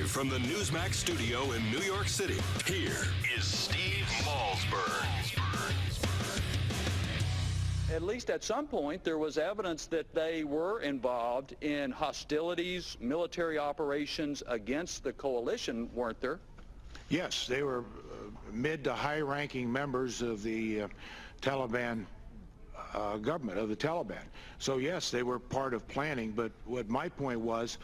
from the Newsmax studio in New York City, here is Steve Malzberg. At least at some point, there was evidence that they were involved in hostilities, military operations against the coalition, weren't there? Yes, they were mid to high-ranking members of the Taliban government, of the Taliban. So yes, they were part of planning, but what my point was,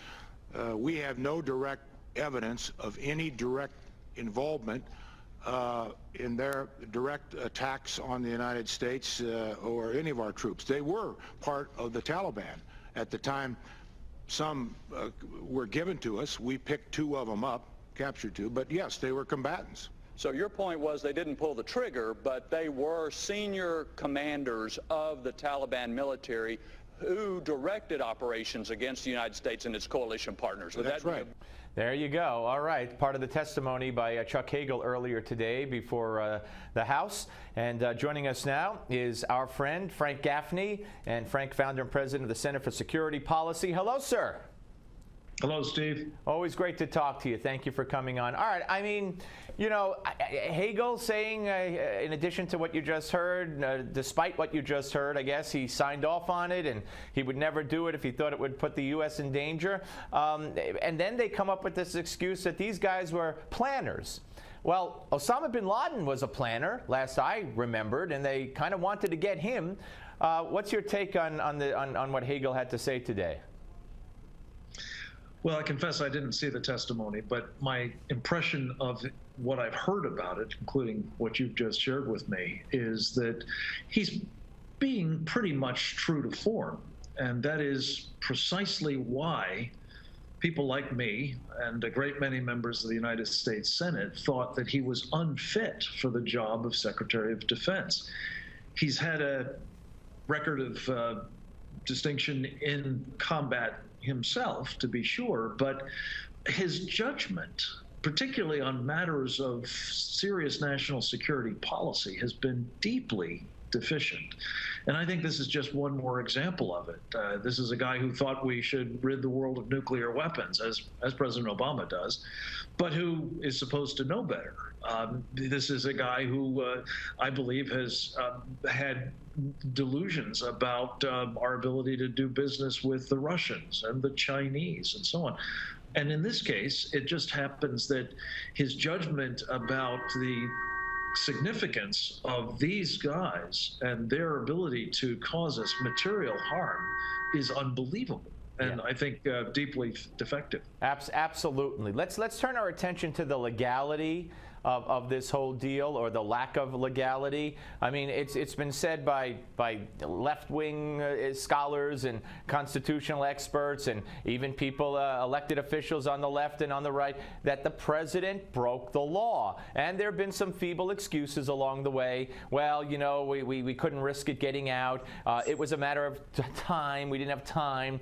we have no direct evidence of any direct involvement in their direct attacks on the United States or any of our troops. They were part of the Taliban. At the time, some were given to us. We picked 2 of them up, captured 2, but yes, they were combatants. So your point was they didn't pull the trigger, but they were senior commanders of the Taliban military who directed operations against the United States and its coalition partners. That's right. There you go. All right. Part of the testimony by Chuck Hagel earlier today before the House. And joining us now is our friend Frank Gaffney, and Frank, founder and president of the Center for Security Policy. Hello, sir. Hello, Steve. Always great to talk to you. Thank you for coming on. All right. I mean, you know, Hagel saying, in addition to what you just heard, despite what you just heard, I guess he signed off on it and he would never do it if he thought it would put the U.S. in danger. And then they come up with this excuse that these guys were planners. Well, Osama bin Laden was a planner, last I remembered, and they kind of wanted to get him. What's your take on what Hagel had to say today? Well, I confess I didn't see the testimony, but my impression of what I've heard about it, including what you've just shared with me, is that he's being pretty much true to form. And that is precisely why people like me and a great many members of the United States Senate thought that he was unfit for the job of Secretary of Defense. He's had a record of distinction in combat himself, to be sure, but his judgment, particularly on matters of serious national security policy, has been deeply deficient. And I think this is just one more example of it. This is a guy who thought we should rid the world of nuclear weapons, as President Obama does, but who is supposed to know better. This is a guy who I believe has had delusions about our ability to do business with the Russians and the Chinese and so on. And in this case, it just happens that his judgment about the significance of these guys and their ability to cause us material harm is unbelievable. And I think deeply defective. Absolutely. Let's turn our attention to the legality of this whole deal, or the lack of legality. I mean, it's been said by left-wing scholars and constitutional experts and even people, elected officials on the left and on the right, that the president broke the law. And there have been some feeble excuses along the way. Well, you know, we couldn't risk it getting out. It was a matter of time. We didn't have time.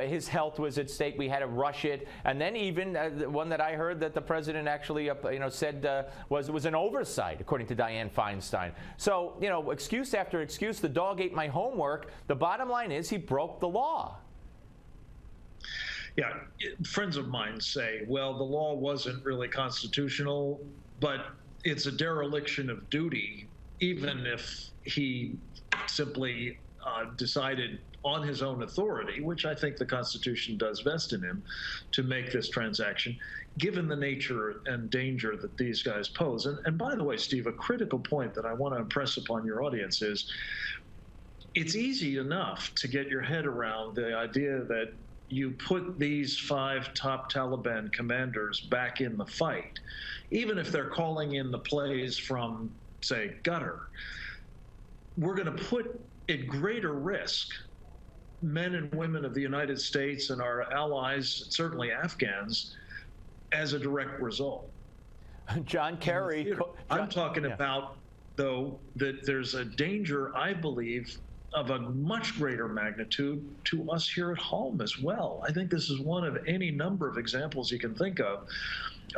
His health was at stake. We had to rush it. And then even one that I heard that the president actually said was an oversight, according to Dianne Feinstein. So, you know, excuse after excuse, the dog ate my homework. The bottom line is he broke the law. Yeah, friends of mine say, well, the law wasn't really constitutional, but it's a dereliction of duty, even if he simply decided on his own authority, which I think the Constitution does vest in him, to make this transaction, given the nature and danger that these guys pose. And by the way, Steve, a critical point that I want to impress upon your audience is it's easy enough to get your head around the idea that you put these 5 top Taliban commanders back in the fight, even if they're calling in the plays from, say, Qatar. We're going to put at greater risk men and women of the United States and our allies, certainly Afghans, as a direct result. John Kerry. I'm talking about, though, that there's a danger, I believe, of a much greater magnitude to us here at home as well. I think this is one of any number of examples you can think of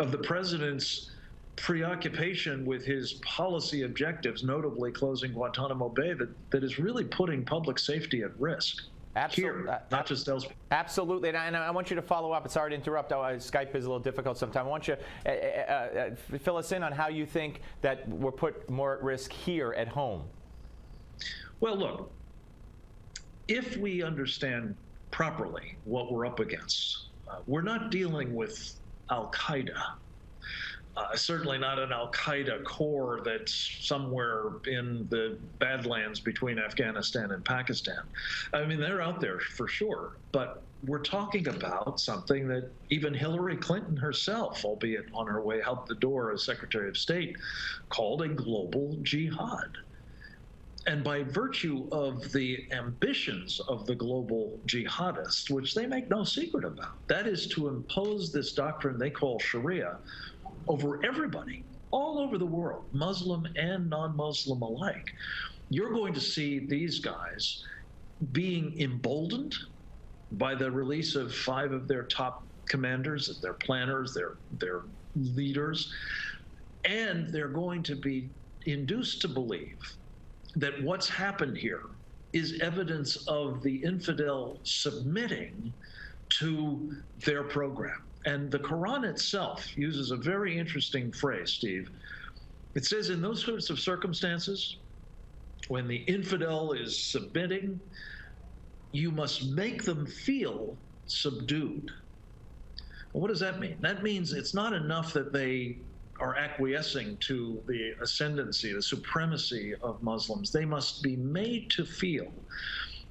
the president's preoccupation with his policy objectives, notably closing Guantanamo Bay, that is really putting public safety at risk. Here, not just elsewhere. Absolutely, and I want you to follow up. Sorry to interrupt. Skype is a little difficult sometimes. I want you to fill us in on how you think that we're put more at risk here at home. Well, look, if we understand properly what we're up against, we're not dealing with Al-Qaeda. Certainly not an Al-Qaeda core that's somewhere in the Badlands between Afghanistan and Pakistan. I mean, they're out there for sure, but we're talking about something that even Hillary Clinton herself, albeit on her way out the door as Secretary of State, called a global jihad. And by virtue of the ambitions of the global jihadists, which they make no secret about, that is to impose this doctrine they call Sharia over everybody, all over the world, Muslim and non-Muslim alike. You're going to see these guys being emboldened by the release of 5 of their top commanders, their planners, their leaders, and they're going to be induced to believe that what's happened here is evidence of the infidel submitting to their program. And the Quran itself uses a very interesting phrase, Steve. It says in those sorts of circumstances, when the infidel is submitting, you must make them feel subdued. Well, what does that mean? That means it's not enough that they are acquiescing to the ascendancy, the supremacy of Muslims. They must be made to feel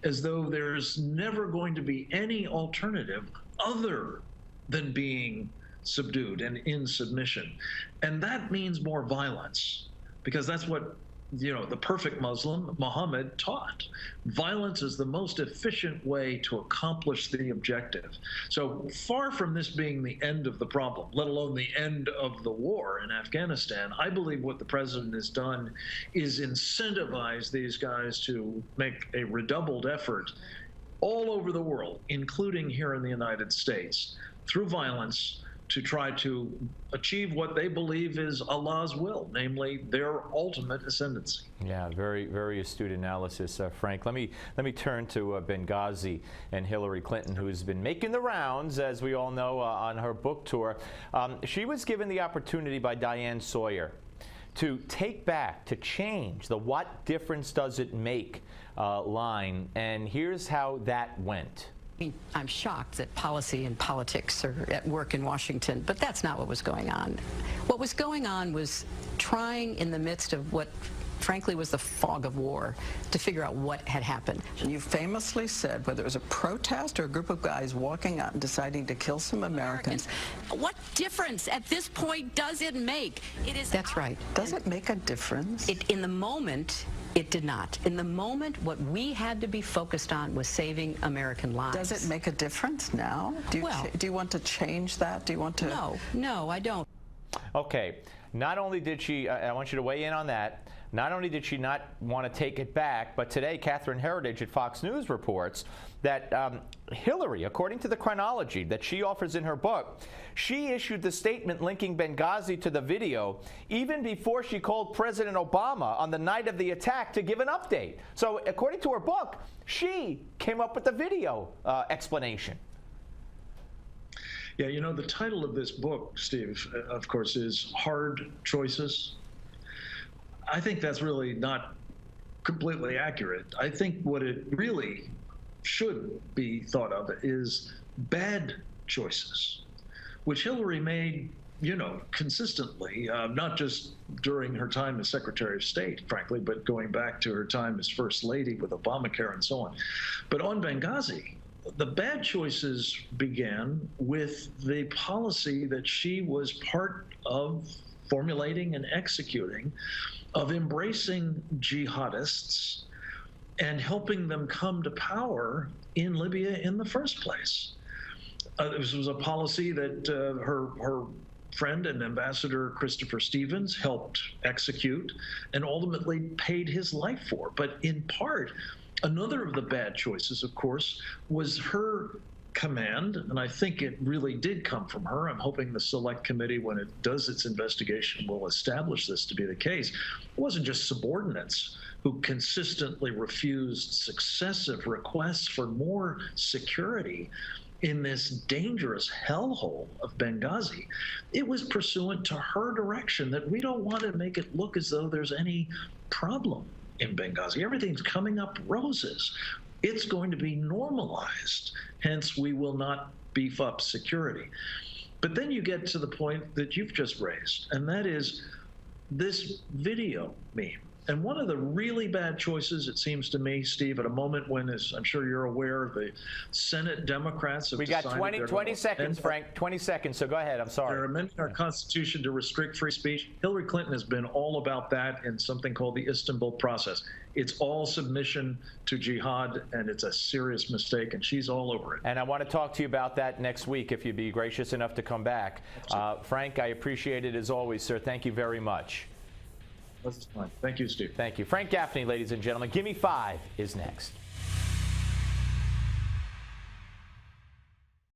as though there's never going to be any alternative other than being subdued and in submission. And that means more violence, because that's what, you know, the perfect Muslim, Muhammad, taught. Violence is the most efficient way to accomplish the objective. So far from this being the end of the problem, let alone the end of the war in Afghanistan, I believe what the president has done is incentivize these guys to make a redoubled effort all over the world, including here in the United States, through violence, to try to achieve what they believe is Allah's will, namely their ultimate ascendancy. Yeah, very, very astute analysis, Frank. Let me turn to Benghazi and Hillary Clinton, who's been making the rounds, as we all know, on her book tour. She was given the opportunity by Diane Sawyer to take back, to change the "what difference does it make" line, and here's how that went. I'm shocked that policy and politics are at work in Washington, but that's not what was going on. What was going on was trying, in the midst of what frankly was the fog of war, to figure out what had happened. You famously said whether it was a protest or a group of guys walking out and deciding to kill some Americans. What difference at this point does it make? It is. That's right. Does it make a difference? In the moment, it did not. In the moment, what we had to be focused on was saving American lives. Does it make a difference now? Do you want to change that? Do you want to? No, I don't. Okay. Not only did she, I want you to weigh in on that, not only did she not want to take it back, but today Catherine Heritage at Fox News reports that Hillary, according to the chronology that she offers in her book, she issued the statement linking Benghazi to the video even before she called President Obama on the night of the attack to give an update. So according to her book, she came up with the video explanation. Yeah, you know, the title of this book, Steve, of course, is Hard Choices. I think that's really not completely accurate. I think what it really should be thought of is bad choices, which Hillary made, you know, consistently, not just during her time as Secretary of State, frankly, but going back to her time as First Lady with Obamacare and so on. But on Benghazi, the bad choices began with the policy that she was part of formulating and executing, of embracing jihadists and helping them come to power in Libya in the first place. This was a policy that her friend and Ambassador Christopher Stevens helped execute and ultimately paid his life for. But in part, another of the bad choices, of course, was her command, and I think it really did come from her. I'm hoping the Select Committee, when it does its investigation, will establish this to be the case. It wasn't just subordinates who consistently refused successive requests for more security in this dangerous hellhole of Benghazi. It was pursuant to her direction that we don't want to make it look as though there's any problem in Benghazi. Everything's coming up roses. It's going to be normalized. Hence, we will not beef up security. But then you get to the point that you've just raised, and that is this video meme. And one of the really bad choices, it seems to me, Steve, at a moment when, as I'm sure you're aware, the Senate Democrats have decided... We got 20 seconds, Frank. 20 seconds, so go ahead. I'm sorry. They're amending our Constitution to restrict free speech. Hillary Clinton has been all about that in something called the Istanbul process. It's all submission to jihad, and it's a serious mistake, and she's all over it. And I want to talk to you about that next week, if you'd be gracious enough to come back. Frank, I appreciate it as always, sir. Thank you very much. That's fine. Thank you, Steve. Thank you. Frank Gaffney, ladies and gentlemen. Gimme 5 is next.